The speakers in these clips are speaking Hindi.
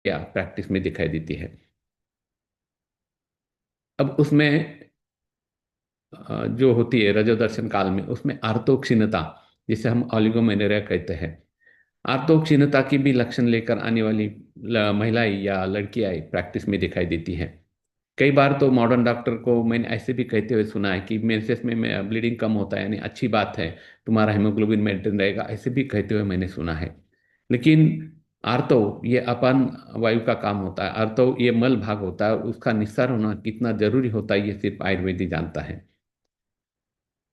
या प्रैक्टिस में दिखाई देती है। अब उसमें जो होती है रजोदर्शन काल में, उसमें आर्तोक्षीणता, जिसे हम ऑलिगोमेनोरिया कहते हैं, आर्तोक्षीणता की भी लक्षण लेकर आने वाली महिलाएं या लड़कियां प्रैक्टिस में दिखाई देती हैं। कई बार तो मॉडर्न डॉक्टर को मैंने ऐसे भी कहते हुए सुना है कि मेंसेस में ब्लीडिंग कम होता है, यानी अच्छी बात है, तुम्हारा हेमोग्लोबिन मेंटेन रहेगा, ऐसे भी कहते हुए मैंने सुना है। लेकिन आर्तव ये अपान वायु का काम होता है, आर्तव ये मल भाग होता है, उसका निस्सार होना कितना जरूरी होता है ये सिर्फ आयुर्वेद ही जानता है।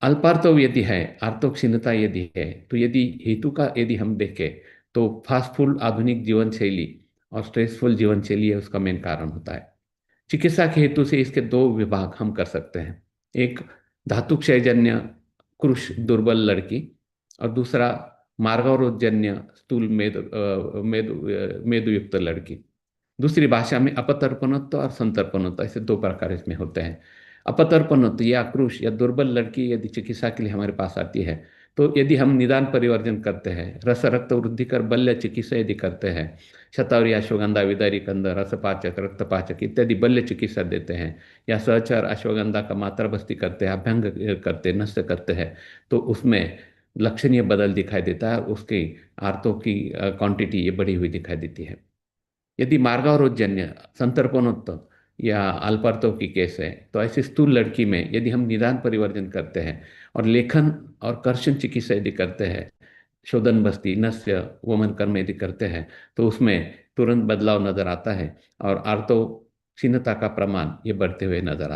अल्पार्तव यदि है, आर्तव यदि है, तो यदि हेतु का यदि हम देखें, तो फास्ट फूड आधुनिक जीवन शैली और स्ट्रेसफुल जीवन शैली है उसका मेन कारण होता है। चिकित्सा के हेतु से इसके दो विभाग हम कर सकते हैं। एक धातु क्षयजन्य कृश दुर्बल लड़की, और दूसरा मार्गवरोधजन्य स्थूल मेदयुक्त लड़की। दूसरी भाषा में अपतर्पणत्व और संतर्पणत्व, ऐसे दो प्रकार इसमें होते हैं। अपतर्पणत्व या क्रूश या दुर्बल लड़की यदि चिकित्सा के लिए हमारे पास आती है, तो यदि हम निदान परिवर्जन करते हैं, रस रक्त वृद्धि कर बल्य चिकित्सा यदि करते हैं, शतावरी अश्वगंधा विदारी कंद रसपाचक रक्तपाचक इत्यादि बल्य चिकित्सा देते हैं, या सहचर अश्वगंधा का मात्रा बस्ती करते हैं, अभ्यंग करते हैं, नस्य करते हैं, तो उसमें लक्षणीय बदल दिखाई देता है, उसकी आर्तों की क्वांटिटी ये बढ़ी हुई दिखाई देती है। यदि मार्गावरोधजन्य संतर्पणोत्तर या अल्पार्तव की केस है, तो ऐसी स्थूल लड़की में यदि हम निदान परिवर्जन करते हैं और लेखन और कर्षण चिकित्सा यदि करते हैं, शोधन बस्ती नस्य वमन कर्म यदि करते हैं, तो उसमें तुरंत बदलाव नजर आता है और आर्तव क्षीणता का प्रमाण ये बढ़ते हुए नजर आता है।